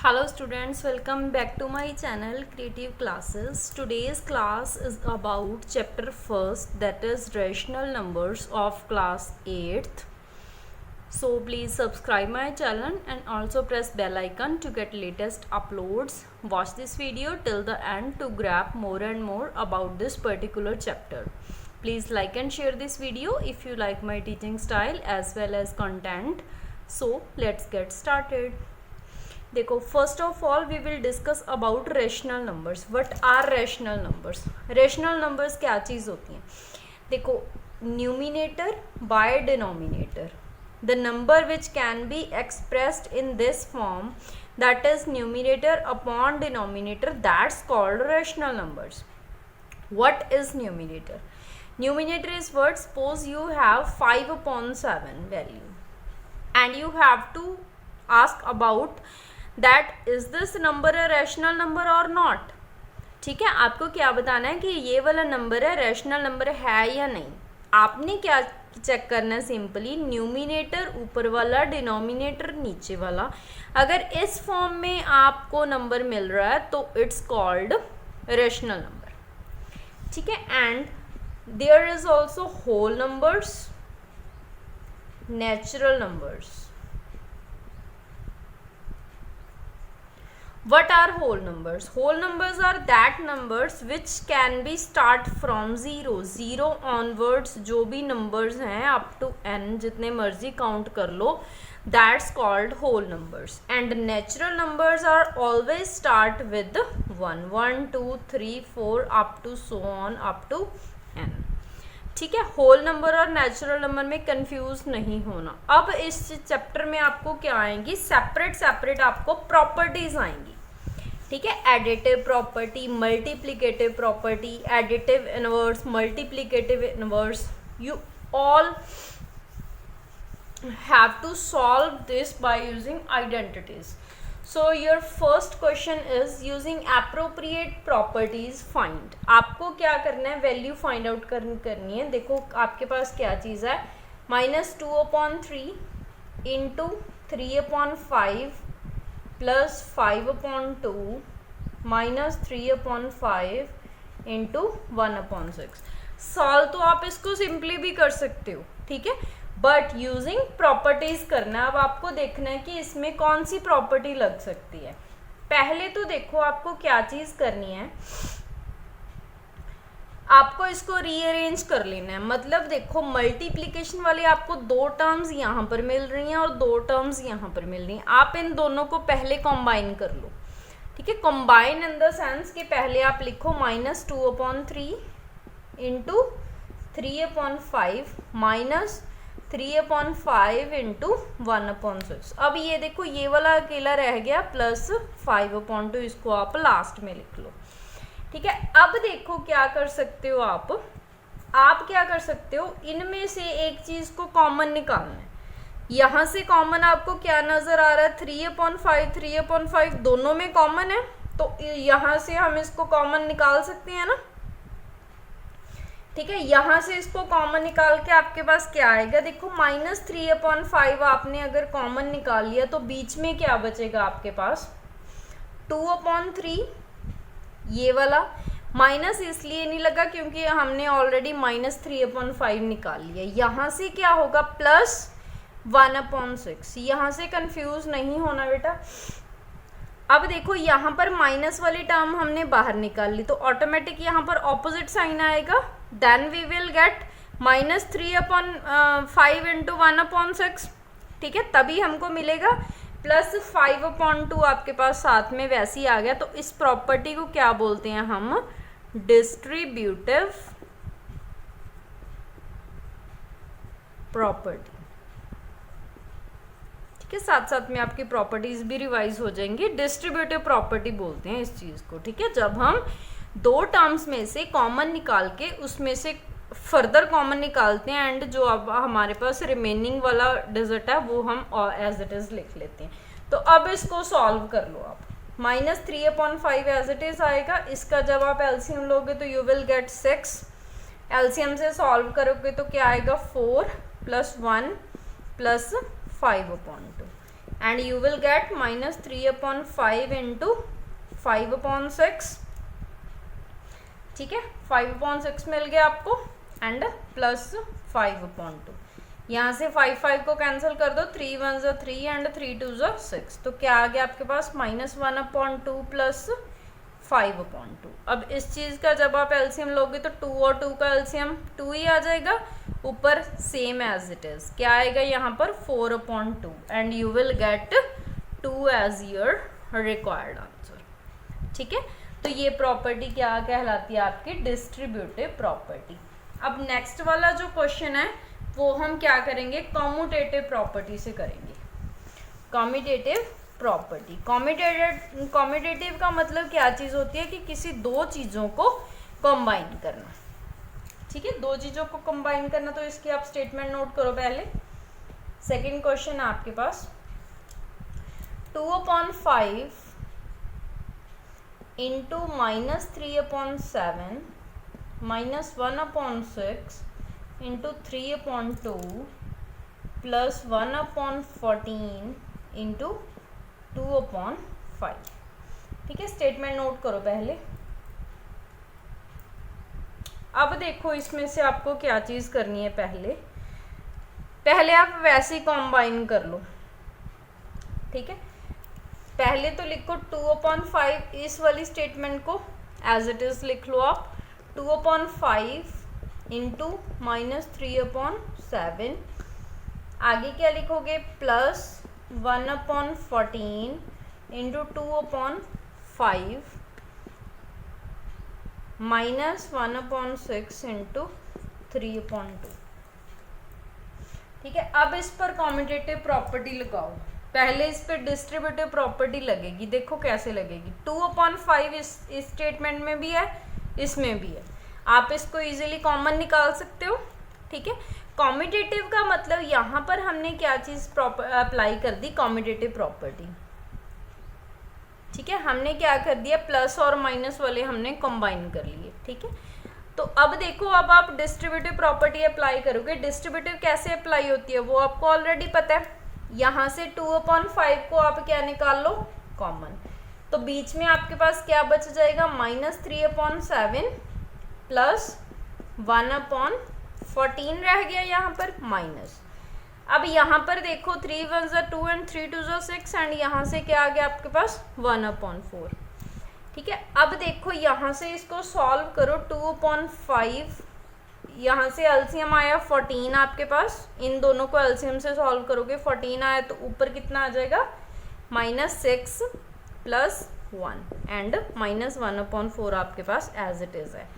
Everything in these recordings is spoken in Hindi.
Hello students, welcome back to my channel Creative Classes. Today's class is about chapter 1st, that is rational numbers of class 8th. So please subscribe my channel and also press bell icon to get latest uploads. Watch this video till the end to grab more and more about this particular chapter. Please like and share this video if you like my teaching style as well as content. So let's get started. देखो first of all we will discuss about rational numbers. What are rational numbers? Rational numbers क्या चीज़ होती हैं? देखो, numerator by denominator, the number which can be expressed in this form, that is numerator upon denominator, that's called rational numbers. What is numerator? Numerator is what? Suppose you have 5/7 value and you have to ask about that is this number a rational number or not. ठीक है, आपको क्या बताना है कि ये वाला नंबर है रैशनल नंबर है या नहीं. आपने क्या चेक करना है? सिंपली न्यूमिनेटर ऊपर वाला, डिनोमिनेटर नीचे वाला. अगर इस फॉर्म में आपको नंबर मिल रहा है तो इट्स कॉल्ड रैशनल नंबर. ठीक है. And there is also whole numbers, natural numbers. What are whole numbers? Whole numbers are that numbers which can be start from zero onwards. जो भी numbers हैं up to n, जितने मर्जी count कर लो, that's called whole numbers. And natural numbers are always start with 1, 2, 3, 4 up to so on up to n. ठीक है. होल नंबर और नेचुरल नंबर में कंफ्यूज नहीं होना. अब इस चैप्टर में आपको क्या आएंगी? सेपरेट आपको प्रॉपर्टीज आएंगी. ठीक है. Additive property, multiplicative property, additive inverse, multiplicative inverse. You all have to solve this by using identities. So your first question is using appropriate properties find. आपको क्या करना है? वैल्यू फाइंड आउट करनी है. देखो आपके पास क्या चीज़ है? -2/3 इंटू 3/5 प्लस 5/2 -3/5 इंटू 1/6. सॉल्व तो आप इसको सिंपली भी कर सकते हो. ठीक है. बट यूजिंग प्रॉपर्टीज करना. अब आपको देखना है कि इसमें कौन सी प्रॉपर्टी लग सकती है. पहले तो देखो आपको क्या चीज करनी है, आपको इसको रीअरेंज कर लेना है. मतलब देखो मल्टीप्लिकेशन वाली आपको 2 टर्म्स यहाँ पर मिल रही हैं और 2 टर्म्स यहाँ पर मिल रही हैं. आप इन दोनों को पहले कॉम्बाइन कर लो. ठीक है. कॉम्बाइन इन द सेंस कि पहले आप लिखो -2/3 इंटू 3/5 माइनस 3/5 इंटू 1/6. अब ये देखो ये वाला अकेला रह गया प्लस 5/2, इसको आप लास्ट में लिख लो. ठीक है. अब देखो क्या कर सकते हो आप क्या कर सकते हो? इनमें से एक चीज को कॉमन निकालना है. यहाँ से कॉमन आपको क्या नजर आ रहा है? 3/5 दोनों में कॉमन है, तो यहाँ से हम इसको कॉमन निकाल सकते हैं ना. ठीक है. यहाँ से इसको कॉमन निकाल के आपके पास क्या आएगा? देखो -3/5 आपने अगर कॉमन निकाल लिया तो बीच में क्या बचेगा आपके पास? 2/3. ये वाला माइनस इसलिए नहीं लगा क्योंकि हमने ऑलरेडी -3/5 निकाल लिया. यहाँ से क्या होगा? प्लस 1/6. यहाँ से कंफ्यूज नहीं होना बेटा. अब देखो यहाँ पर माइनस वाली टर्म हमने बाहर निकाल ली तो ऑटोमेटिक यहाँ पर ऑपोजिट साइन आएगा. Then we will get -3/5 into 1/6. ठीक है. तभी हमको मिलेगा प्लस 5/2 आपके पास साथ में वैसे ही आ गया. तो इस प्रॉपर्टी को क्या बोलते हैं हम? Distributive property. के साथ साथ में आपकी प्रॉपर्टीज भी रिवाइज हो जाएंगी. डिस्ट्रीब्यूटिव प्रॉपर्टी बोलते हैं इस चीज को. ठीक है. जब हम 2 टर्म्स में से कॉमन निकाल के उसमें से फर्दर कॉमन निकालते हैं एंड जो अब हमारे पास रिमेनिंग वाला डिजिट है वो हम एज इट इज लिख लेते हैं. तो अब इसको सॉल्व कर लो आप. -3/5 एज इट इज आएगा. इसका जब आप एलसीएम लोगे तो यू विल गेट 6. एलसीएम से सॉल्व करोगे तो क्या आएगा? 4 + 1 + 5/2. And you will get -3/5 into 5/6, ठीक है, 5/6 मिल गया आपको, एंड प्लस 5/2। यहाँ से 5 को कैंसिल कर दो, 3 1 ज़ा 3 एंड 3 2 ज़ा 6, तो क्या आ गया आपके पास -1/2 प्लस 5/2। अब इस चीज़ का जब आप एलसीएम लोगे तो 2 और 2 का एलसीएम 2 ही आ जाएगा, ऊपर सेम एज इट इज़ क्या आएगा यहाँ पर 4/2, and you will get 2 as your required answer, ठीक है। तो ये प्रॉपर्टी क्या कहलाती है आपकी डिस्ट्रीब्यूटिव प्रॉपर्टी। अब नेक्स्ट वाला जो क्वेश्चन है वो हम क्या करेंगे, कॉम्यूटेटिव प्रॉपर्टी से करेंगे। कॉम्यूटेटिव प्रॉपर्टी, कॉम्यूटेटिव का मतलब क्या चीज़ होती है कि किसी दो चीज़ों को कंबाइन करना, ठीक है, दो चीज़ों को कंबाइन करना। तो इसकी आप स्टेटमेंट नोट करो पहले। सेकंड क्वेश्चन है आपके पास 2/5 इंटू -3/7 -1/6 इंटू 3/2 प्लस 1/14 इंटू 2/5, ठीक है। स्टेटमेंट नोट करो पहले। अब देखो इसमें से आपको क्या चीज़ करनी है, पहले आप वैसे ही कॉम्बाइन कर लो, ठीक है। पहले तो लिखो 2/5, इस वाली स्टेटमेंट को एज इट इज़ लिख लो आप, 2/5 इंटू -3/7, आगे क्या लिखोगे प्लस 1/14 इंटू 2/5 -1/6 इंटू 3/2, ठीक है। अब इस पर कॉम्यूटेटिव प्रॉपर्टी लगाओ। पहले इस पर डिस्ट्रीब्यूटिव प्रॉपर्टी लगेगी, देखो कैसे लगेगी। 2/5 इस स्टेटमेंट में भी है, इसमें भी है, आप इसको इजीली कॉमन निकाल सकते हो, ठीक है। कॉम्यूटेटिव का मतलब यहाँ पर हमने क्या चीज़ अप्लाई कर दी, कॉम्यूटेटिव प्रॉपर्टी, ठीक है। हमने क्या कर दिया, प्लस और माइनस वाले हमने कंबाइन कर लिए, ठीक है। तो अब देखो, अब आप डिस्ट्रीब्यूटिव प्रॉपर्टी अप्लाई करोगे। डिस्ट्रीब्यूटिव कैसे अप्लाई होती है वो आपको ऑलरेडी पता है। यहाँ से 2/5 को आप क्या निकाल लो, कॉमन, तो बीच में आपके पास क्या बच जाएगा, -3/7 प्लस 1/14 रह गया यहाँ पर माइनस। अब यहाँ पर देखो 3 1 ज़ा 2 एंड 3 2 ज़ा 6, एंड यहाँ से क्या आ गया आपके पास 1/4, ठीक है। अब देखो यहाँ से इसको सॉल्व करो, 2/5, यहाँ से एलसीएम आया 14 आपके पास, इन दोनों को एलसीएम से सॉल्व करोगे 14 आया, तो ऊपर कितना आ जाएगा -6 प्लस 1 एंड -1/4 आपके पास एज इट इज़ है।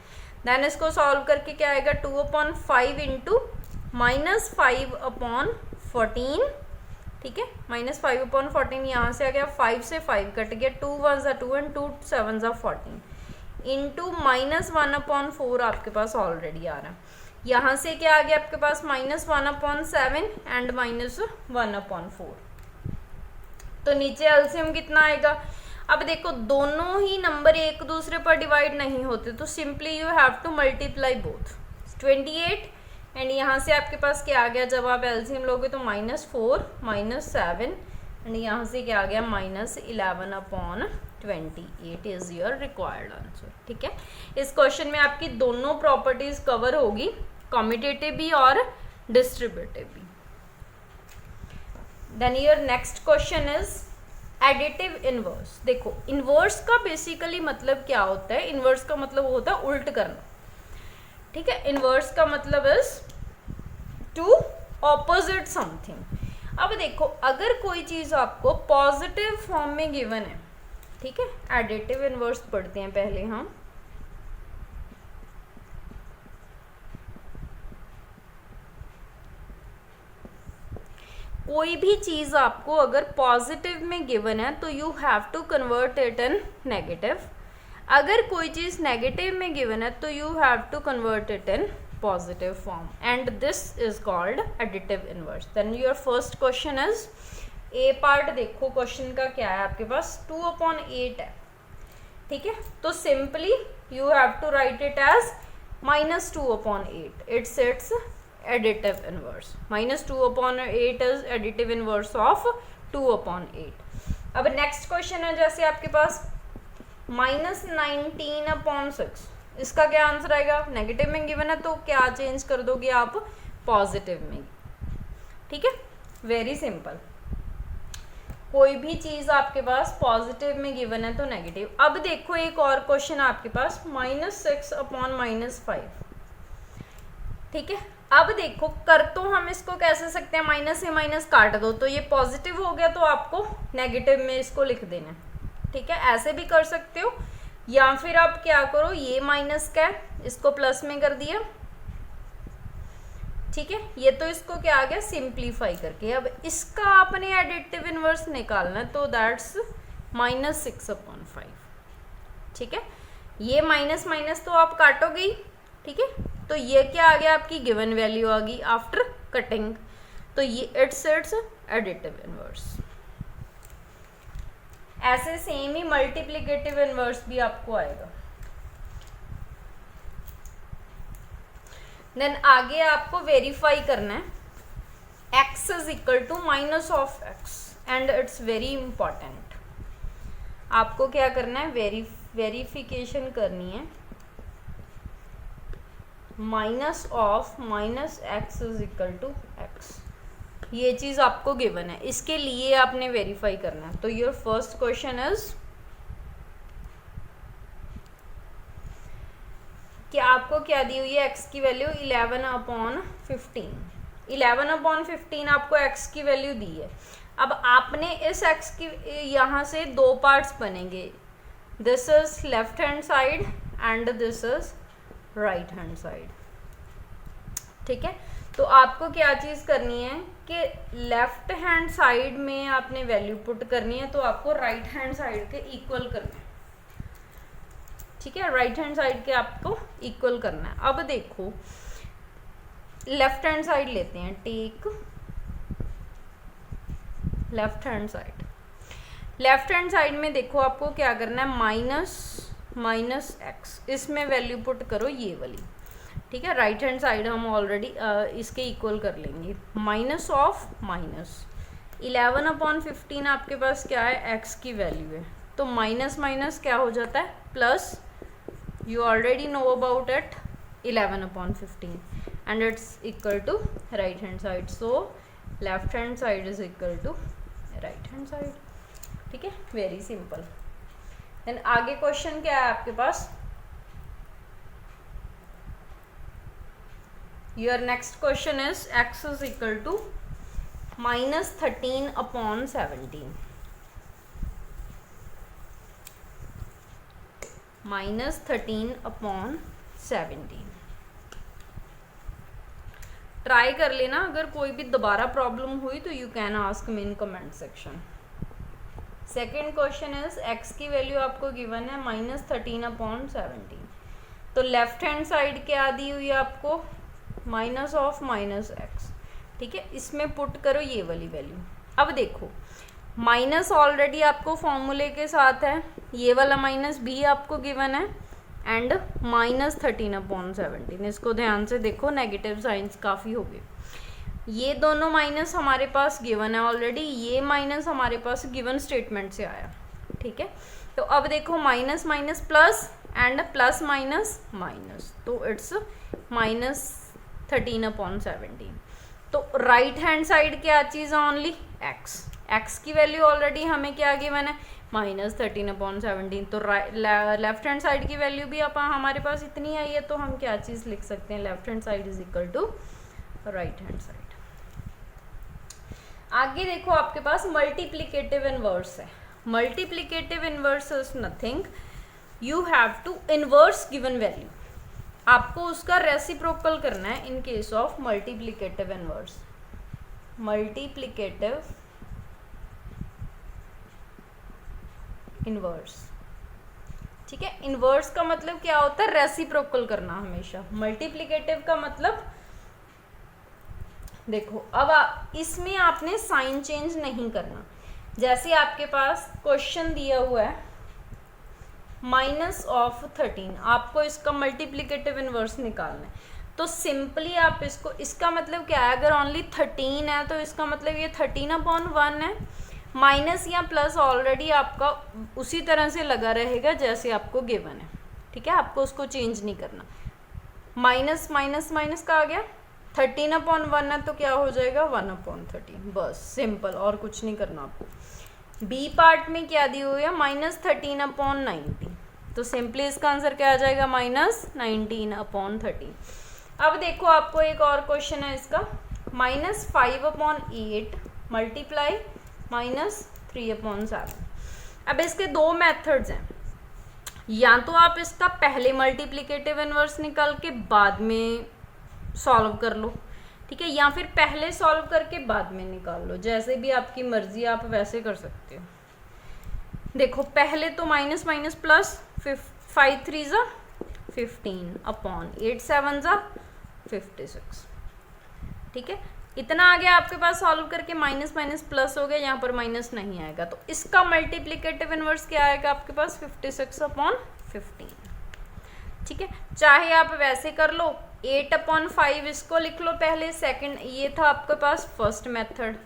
देन इसको सॉल्व करके क्या आएगा, 2/5 इंटू -5/14, ठीक है, -5/14 यहाँ से आ गया, 5 से 5 कट गया, 2 1 ज़ा 2 एंड 2 7 ज़ा 14 इंटू -1/4 आपके पास ऑलरेडी आ रहा है। यहाँ से क्या आ गया आपके पास -1/7 एंड -1/4, तो नीचे एलसीएम कितना आएगा। अब देखो दोनों ही नंबर एक दूसरे पर डिवाइड नहीं होते, तो simply you have to multiply both, 28, and यहाँ से आपके पास क्या आ गया, जब आप एलसीएम लोगे तो -4 -7, एंड यहाँ से क्या आ गया -11/28 इज योर रिक्वायर्ड आंसर, ठीक है। इस क्वेश्चन में आपकी दोनों प्रॉपर्टीज कवर होगी, कम्यूटेटिव भी और डिस्ट्रीब्यूटिव भी। Then your next question is additive inverse. देखो इनवर्स का बेसिकली मतलब क्या होता है, इनवर्स का मतलब होता है उल्ट करना, ठीक है। इनवर्स का मतलब इज टू ऑपोजिट समथिंग। अब देखो अगर कोई चीज़ आपको पॉजिटिव फॉर्म में गिवन है, ठीक है, एडिटिव इनवर्स पढ़ते हैं पहले हम। कोई भी चीज़ आपको अगर पॉजिटिव में गिवन है तो you have to convert it in negative. अगर कोई चीज़ नेगेटिव में गिवन है तो you have to convert it in positive form, and this is called additive inverse. Then your first question is A part. देखो क्वेश्चन का क्या है आपके पास, 2/8 है, ठीक है। तो simply you have to write it as -2/8, it's additive inverse. -2/8 is additive inverse of 2/8। अब नेक्स्ट क्वेश्चन है जैसे आपके पास -19/6, इसका क्या आंसर आएगा? नेगेटिव में गिवन है तो क्या चेंज कर दोगे आप? पॉजिटिव में। ठीक है, वेरी सिंपल। कोई भी चीज आपके पास पॉजिटिव में गिवन है तो नेगेटिव। अब देखो एक और क्वेश्चन आपके पास -6/-5। ठीक है, अब देखो कर तो हम इसको कैसे सकते हैं, माइनस से माइनस काट दो तो ये पॉजिटिव हो गया, तो आपको नेगेटिव में इसको लिख देना है। ठीक है, ऐसे भी कर सकते हो, या फिर आप क्या करो, ये माइनस का है इसको प्लस में कर दिया। ठीक है, ये तो इसको क्या आ गया, सिंप्लीफाई करके। अब इसका आपने एडिटिव इनवर्स निकालना है, तो दैट्स -6/5। ठीक है, ये माइनस माइनस तो आप काटोगे ही। ठीक है, तो ये क्या आ गया, आपकी गिवन वैल्यू आ गई आफ्टर कटिंग, तो ये इट्स एडिटिव इनवर्स। ऐसे सेम ही मल्टीप्लिकेटिव इनवर्स भी आपको आएगा। देन आगे आपको वेरीफाई करना है x is equal to minus of x, and it's very important. आपको क्या करना है, वेरिफिकेशन करनी है minus of minus X is equal to X. ये चीज आपको गिवन है, इसके लिए आपने वेरीफाई करना है। तो योर फर्स्ट क्वेश्चन इज कि आपको क्या दी हुई है, x की वैल्यू 11/15। 11/15 आपको x की वैल्यू दी है। अब आपने इस x की यहाँ से दो पार्ट्स बनेंगे, this is left hand side and this is right hand side. ठीक है, तो आपको क्या चीज़ करनी है कि लेफ्ट हैंड साइड में आपने वैल्यू पुट करनी है, तो आपको राइट हैंड साइड के इक्वल करना है। ठीक है, राइट हैंड साइड के आपको इक्वल करना है। अब देखो लेफ्ट हैंड साइड लेते हैं, take left hand side. Left hand side में देखो आपको क्या करना है, माइनस एक्स, इसमें वैल्यू पुट करो ये वाली। ठीक है, राइट हैंड साइड हम ऑलरेडी इसके इक्वल कर लेंगे। माइनस ऑफ माइनस 11/15 आपके पास क्या है, एक्स की वैल्यू है, तो माइनस माइनस क्या हो जाता है, plus. you already know about it 11/15 and it's equal to right hand side, so left hand side is equal to right hand side. ठीक है, वेरी सिंपल। देन आगे क्वेश्चन क्या है आपके पास, your next question is x is equal to -13/17। -13/17 try कर लेना, अगर कोई भी दोबारा प्रॉब्लम हुई तो you can ask me in comment section. Second question is x की वैल्यू आपको गिवन है -13/17, तो लेफ्ट हैंड साइड क्या दी हुई है आपको, माइनस ऑफ माइनस एक्स। ठीक है, इसमें पुट करो ये वाली वैल्यू। अब देखो माइनस ऑलरेडी आपको फॉर्मूले के साथ है, ये वाला माइनस भी आपको गिवन है, एंड -13/17। इसको ध्यान से देखो, नेगेटिव साइंस काफ़ी हो गए। ये दोनों माइनस हमारे पास गिवन है ऑलरेडी, ये माइनस हमारे पास गिवन स्टेटमेंट से आया। ठीक है, तो अब देखो minus minus plus and plus minus minus, तो इट्स -13/17। तो राइट हैंड साइड क्या चीज़ है, ओनली एक्स। एक्स की वैल्यू ऑलरेडी हमें क्या गिवन है, -13/17, तो लेफ्ट हैंड साइड की वैल्यू भी हमारे पास इतनी आई है, तो हम क्या चीज़ लिख सकते हैं, left hand side is equal to right hand side. आगे देखो आपके पास मल्टीप्लिकेटिव इनवर्स है। Multiplicative inverse is nothing, you have to inverse given value, आपको उसका रेसिप्रोकल करना है in case of multiplicative inverse. Multiplicative inverse, ठीक है, इनवर्स का मतलब क्या होता है, रेसिप्रोकल करना हमेशा। मल्टीप्लिकेटिव का मतलब देखो, अब इसमें आपने साइन चेंज नहीं करना। जैसे आपके पास क्वेश्चन दिया हुआ है -13, आपको इसका मल्टीप्लिकेटिव इनवर्स निकालना है, तो सिंपली आप इसको, इसका मतलब क्या है, अगर ओनली 13 है तो इसका मतलब ये 13/1 है, माइनस या प्लस ऑलरेडी आपका उसी तरह से लगा रहेगा जैसे आपको गिवन है, ठीक है, आपको उसको चेंज नहीं करना। माइनस माइनस माइनस का आ गया, 13/1 है तो क्या हो जाएगा 1/13, बस सिंपल, और कुछ नहीं करना आपको। बी पार्ट में क्या दी हुई है -13/90, तो सिंपली इसका आंसर क्या आ जाएगा -19/13। अब देखो आपको एक और क्वेश्चन है इसका, -5/8 मल्टीप्लाई -3/7। अब इसके दो मेथड्स हैं, या तो आप इसका पहले मल्टीप्लिकेटिव इनवर्स निकाल के बाद में सॉल्व कर लो, ठीक है, या फिर पहले सॉल्व करके बाद में निकाल लो, जैसे भी आपकी मर्जी, आप वैसे कर सकते हो। देखो पहले तो माइनस माइनस प्लस, 5 3 ज़ा 15/8 7 ज़ा 56, ठीक है, इतना आ गया आपके पास। सॉल्व करके माइनस माइनस प्लस हो गया, यहाँ पर माइनस नहीं आएगा, तो इसका मल्टीप्लिकेटिव इनवर्स क्या आएगा आपके पास 56/15, ठीक है। चाहे आप वैसे कर लो, 8/5 इसको लिख लो पहले, सेकंड, ये था आपके पास फर्स्ट मेथड।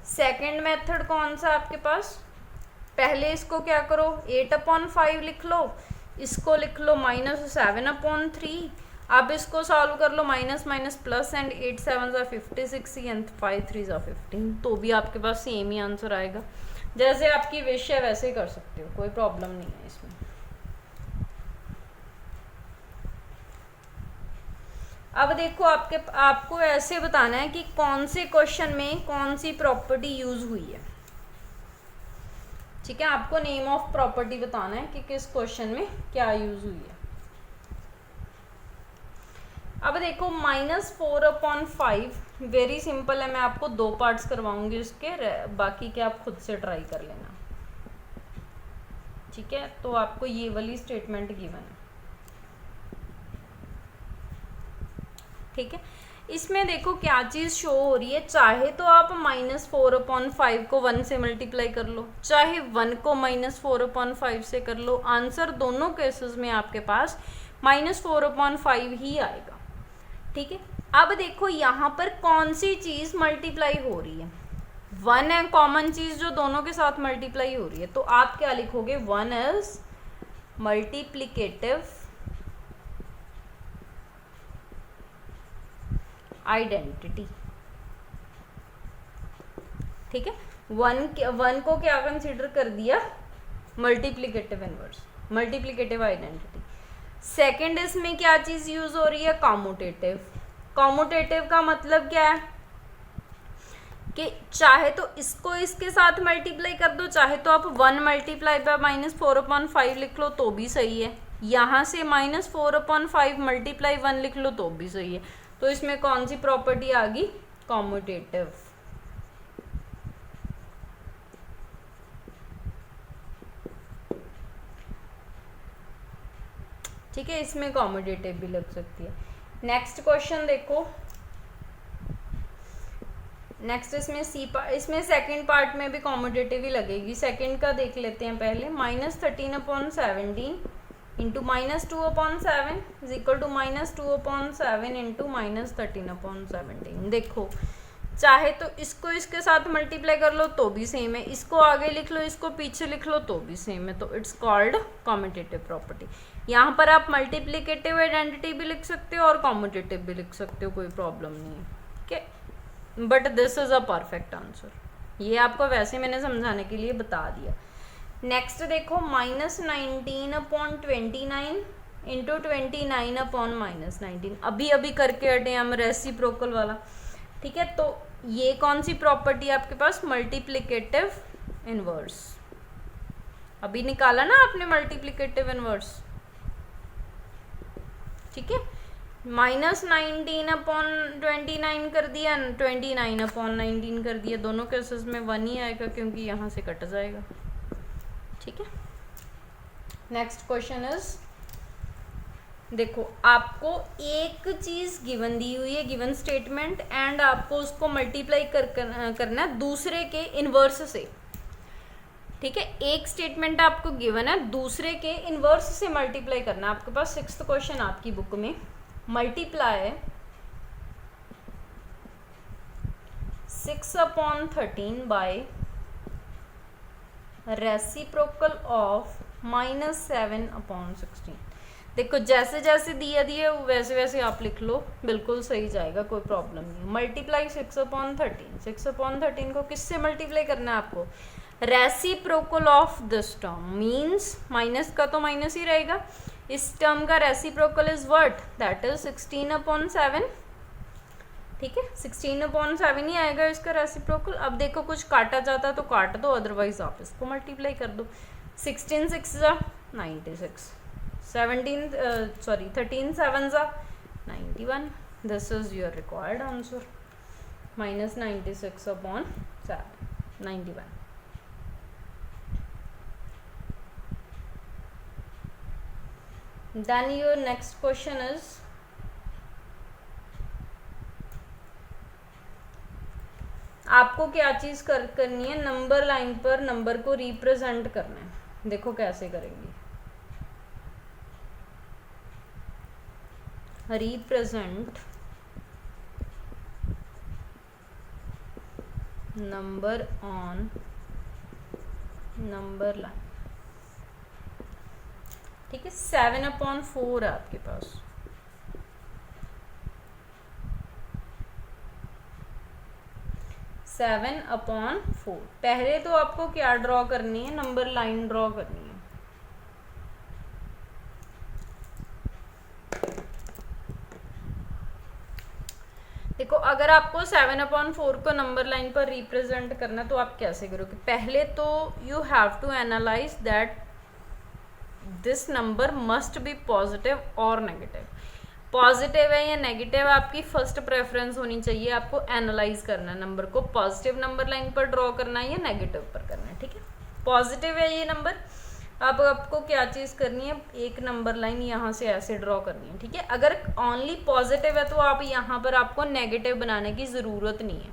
सेकंड मेथड कौन सा आपके पास, पहले इसको क्या करो 8/5 लिख लो, इसको लिख लो -7/3, अब इसको सॉल्व कर लो माइनस माइनस प्लस एंड 8 7 ज़ा 56 एंड 5 3 ज़ा 15, तो भी आपके पास सेम ही आंसर आएगा। जैसे आपकी विश है वैसे ही कर सकते हो, कोई प्रॉब्लम नहीं है इसमें। अब देखो आपको ऐसे बताना है कि कौन से क्वेश्चन में कौन सी प्रॉपर्टी यूज हुई है, ठीक है, आपको नेम ऑफ प्रॉपर्टी बताना है कि किस क्वेश्चन में क्या यूज हुई है। अब देखो -4/5 वेरी सिंपल है, मैं आपको दो पार्ट्स करवाऊंगी इसके, बाकी के आप खुद से ट्राई कर लेना, ठीक है। तो आपको ये वाली स्टेटमेंट गिवन है, ठीक है। इसमें देखो क्या चीज़ शो हो रही है, चाहे तो आप -4/5 को 1 से मल्टीप्लाई कर लो, चाहे 1 को -4/5 से कर लो, आंसर दोनों केसेस में आपके पास -4/5 ही आएगा, ठीक है। अब देखो यहाँ पर कौन सी चीज़ मल्टीप्लाई हो रही है, 1 है कॉमन चीज़ जो दोनों के साथ मल्टीप्लाई हो रही है, तो आप क्या लिखोगे 1 इज मल्टीप्लिकेटिव आइडेंटिटी, ठीक है। 1 को क्या कंसीडर कर दिया multiplicative inverse, multiplicative identity. Second इसमें क्या चीज यूज हो रही है कॉम्यूटेटिव। कॉम्यूटेटिव का मतलब क्या है कि चाहे तो इसको इसके साथ मल्टीप्लाई कर दो, चाहे तो आप 1 मल्टीप्लाई बाय -4/5 लिख लो तो भी सही है, यहाँ से -4/5 मल्टीप्लाई 1 लिख लो तो भी सही है। तो इसमें कौन सी प्रॉपर्टी आ गई कॉम्यूटेटिव, ठीक है, इसमें कॉम्यूटेटिव भी लग सकती है। नेक्स्ट क्वेश्चन देखो, नेक्स्ट इसमें सेकंड पार्ट में भी कॉम्यूटेटिव ही लगेगी। सेकंड का देख लेते हैं पहले, -13/17 into -2/7 is equal to -2/7 into -13/17। देखो चाहे तो इसको इसके साथ मल्टीप्लाई कर लो तो भी सेम है, इसको आगे लिख लो, इसको पीछे लिख लो तो भी सेम है, तो इट्स कॉल्ड कॉम्यूटेटिव प्रॉपर्टी। यहाँ पर आप मल्टीप्लिकेटिव आइडेंटिटी भी लिख सकते हो और कॉम्यूटेटिव भी लिख सकते हो, कोई प्रॉब्लम नहीं है, ठीक है। But this is a perfect answer, ये आपको वैसे मैंने समझाने के लिए बता दिया। नेक्स्ट देखो -19/29 इंटू 29/-19 अभी अभी करके हटे हम रेसिप्रोकल वाला, ठीक है। तो ये कौन सी प्रॉपर्टी आपके पास मल्टीप्लिकेटिव इनवर्स, अभी निकाला ना आपने मल्टीप्लिकेटिव इनवर्स, ठीक है। -19/29 कर दिया, 29/19 कर दिया, दोनों केसेस में 1 ही आएगा क्योंकि यहाँ से कट जाएगा, ठीक है। नेक्स्ट क्वेश्चन इज, देखो आपको एक चीज गिवन दी हुई है, गिवन स्टेटमेंट, एंड आपको उसको मल्टीप्लाई करना है दूसरे के इनवर्स से, ठीक है। एक स्टेटमेंट आपको गिवन है, दूसरे के इनवर्स से मल्टीप्लाई करना है। आपके पास 6th क्वेश्चन आपकी बुक में, मल्टीप्लाई 6/13 बाय रेसिप्रोकल ऑफ -7/16। देखो जैसे जैसे दिया दिया वैसे वैसे आप लिख लो, बिल्कुल सही जाएगा, कोई प्रॉब्लम नहीं। मल्टीप्लाई 6/13, 6/13 को किससे मल्टीप्लाई करना है आपको? Reciprocal of this term means minus का तो माइनस ही रहेगा, इस टर्म का reciprocal is what, that is 16/7। ठीक है, 16/7 ही आएगा इसका रेसिप्रोकल। अब देखो कुछ काटा जाता तो काट दो, अदरवाइज आप इसको मल्टीप्लाई कर दो। 16 6 96, 13 7 91। This is your required answer, -96/7, 91। Then your next question is, आपको क्या चीज करनी है, नंबर लाइन पर नंबर को रिप्रेजेंट करना है। देखो कैसे करेंगे, represent number on number line. ठीक है, 7/4 है आपके पास। Seven upon 4। पहले तो आपको क्या ड्रॉ करनी है, नंबर लाइन ड्रॉ करनी है। देखो अगर आपको 7/4 को नंबर लाइन पर रिप्रेजेंट करना तो आप कैसे करोगे? पहले तो you have to analyze that this number must be positive और नेगेटिव। पॉजिटिव है या नेगेटिव आपकी फर्स्ट प्रेफरेंस होनी चाहिए। आपको एनालाइज करना है नंबर को, पॉजिटिव नंबर लाइन पर ड्रॉ करना है या नेगेटिव पर करना है। ठीक है, पॉजिटिव है ये नंबर, अब आपको क्या चीज़ करनी है, एक नंबर लाइन यहाँ से ऐसे ड्रॉ करनी है। ठीक है, अगर ओनली पॉजिटिव है तो आप यहाँ पर आपको नेगेटिव बनाने की ज़रूरत नहीं है।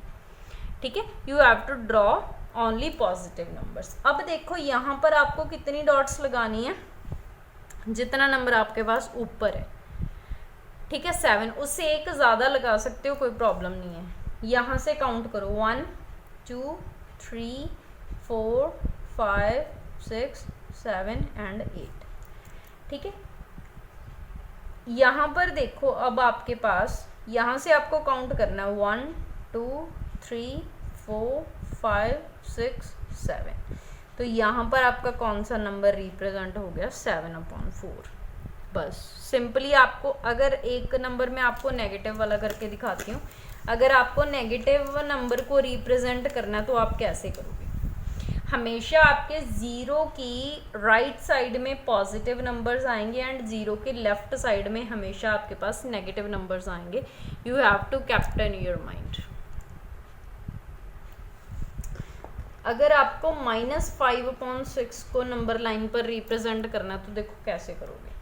ठीक है, you have to draw only positive numbers. अब देखो यहाँ पर आपको कितनी डॉट्स लगानी है, जितना नंबर आपके पास ऊपर है। ठीक है, 7, उससे एक ज़्यादा लगा सकते हो, कोई प्रॉब्लम नहीं है। यहाँ से काउंट करो, 1 2 3 4 5 6 7 एंड 8। ठीक है, यहाँ पर देखो अब आपके पास यहाँ से आपको काउंट करना है 1 2 3 4 5 6 7। तो यहाँ पर आपका कौन सा नंबर रिप्रेजेंट हो गया, 7/4। बस सिंपली आपको, अगर एक नंबर में आपको नेगेटिव वाला करके दिखाती हूँ, अगर आपको नेगेटिव नंबर को रिप्रेजेंट करना है तो आप कैसे करोगे? हमेशा आपके ज़ीरो की राइट साइड में पॉजिटिव नंबर्स आएंगे एंड ज़ीरो के लेफ्ट साइड में हमेशा आपके पास नेगेटिव नंबर्स आएंगे। You have to keep in your mind. अगर आपको -5/6 को नंबर लाइन पर रिप्रेजेंट करना तो देखो कैसे करोगे।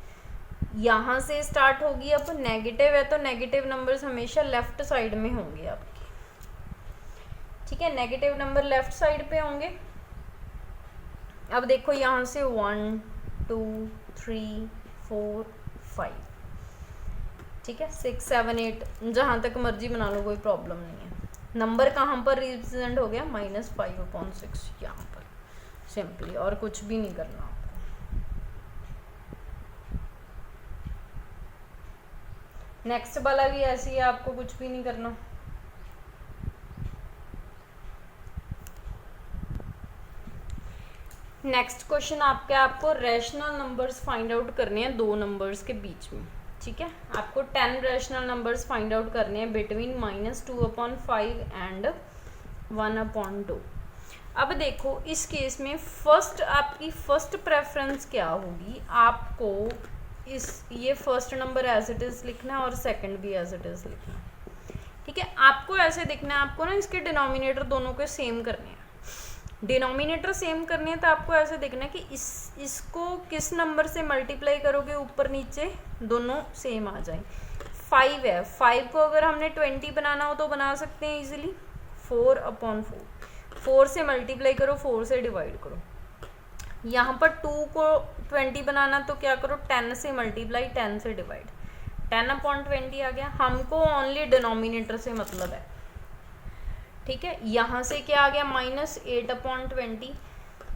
यहाँ से स्टार्ट होगी, अब नेगेटिव है तो नेगेटिव नंबर्स हमेशा लेफ्ट साइड में होंगे आपके। ठीक है, नेगेटिव नंबर लेफ्ट साइड पे होंगे। अब देखो यहाँ से 1 2 3 4 5। ठीक है, 6 7 8 जहाँ तक मर्जी बना लो, कोई प्रॉब्लम नहीं है। नंबर कहाँ पर रिप्रेजेंट हो गया, -5/6 यहाँ पर, सिंपली, और कुछ भी नहीं करना आपको। नेक्स्ट वाला भी ऐसी है, आपको कुछ भी नहीं करना। नेक्स्ट क्वेश्चन आपको रैशनल नंबर्स फाइंड आउट करने हैं दो नंबर्स के बीच में। ठीक है, आपको 10 रैशनल नंबर्स फाइंड आउट करने हैं बिटवीन -2/5 एंड 1/2। अब देखो इस केस में आपकी फर्स्ट प्रेफरेंस क्या होगी, आपको ये first number as it is लिखना है और सेकंड भी एज इट इज़ लिखना है। ठीक है, आपको ऐसे दिखना है, आपको ना इसके डिनोमिनेटर दोनों के सेम करने हैं। डिनोमिनेटर सेम करने हैं तो आपको ऐसे देखना है कि इसको किस नंबर से मल्टीप्लाई करोगे, ऊपर नीचे दोनों सेम आ जाए। 5 है, 5 को अगर हमने 20 बनाना हो तो बना सकते हैं इजीली, 4/4। 4 से मल्टीप्लाई करो, 4 से डिवाइड करो। यहाँ पर 2 को 20 बनाना तो क्या करो, 10 से मल्टीप्लाई, 10 से डिवाइड, 10/20 आ गया। हमको ओनली डिनोमिनेटर से मतलब है। ठीक है, यहाँ से क्या आ गया, -8/20।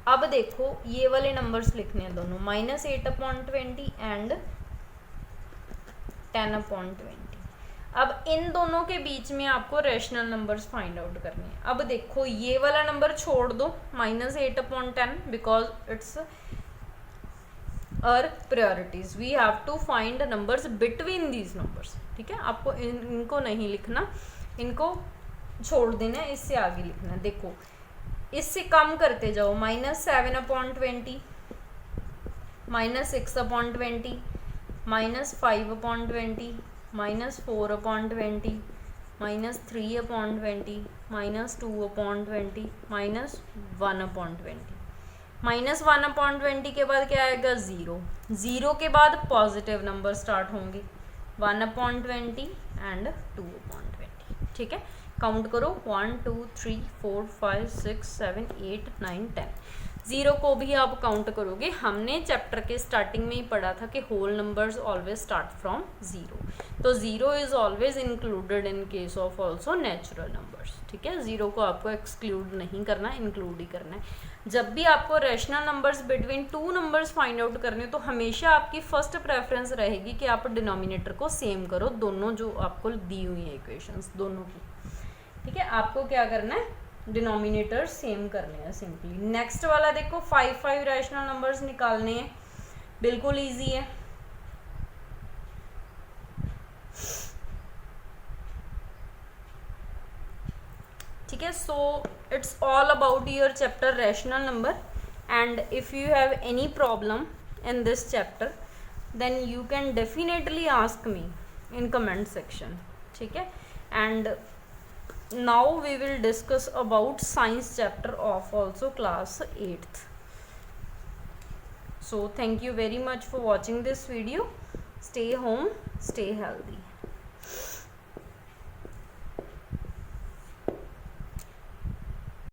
अब देखो ये वाले नंबर्स लिखने हैं दोनों, -8/20 एंड 10/20। अब इन दोनों के बीच में आपको रैशनल नंबर्स फाइंड आउट करने हैं। अब देखो ये वाला नंबर छोड़ दो -8/10 because it's our priorities, we have to find numbers between these numbers. ठीक है, आपको इनको नहीं लिखना, इनको छोड़ देना है, इससे आगे लिखना है। देखो इससे कम करते जाओ, -7/20, -6/20, -5/20, -4/20, -3/20, -2/20, -1/20। -1/20 के बाद क्या आएगा? 0। 0 के बाद पॉजिटिव नंबर स्टार्ट होंगे, 1/20 एंड 2/20। ठीक है, काउंट करो 1 2 3 4 5 6 7 8 9 10। 0 को भी आप काउंट करोगे। हमने चैप्टर के स्टार्टिंग में ही पढ़ा था कि whole numbers always start from 0, तो 0 is always included in case of also natural numbers. ठीक है, 0 को आपको एक्सक्लूड नहीं करना, इंक्लूड ही करना है। जब भी आपको rational numbers between two numbers find out करने तो हमेशा आपकी फर्स्ट प्रेफरेंस रहेगी कि आप डिनोमिनेटर को सेम करो, दोनों जो आपको दी हुई है इक्वेशंस दोनों की। ठीक है, आपको क्या करना है? डिनोमिनेटर सेम करने हैं सिंपली। नेक्स्ट वाला देखो 5 रैशनल नंबर्स निकालने हैं, बिल्कुल इजी है। ठीक है, so it's all about your chapter rational number, and if you have any problem in this chapter then you can definitely ask me in comment section. ठीक है, and now we will discuss about science chapter of also class 8th. So thank you very much for watching this video. Stay home, stay healthy.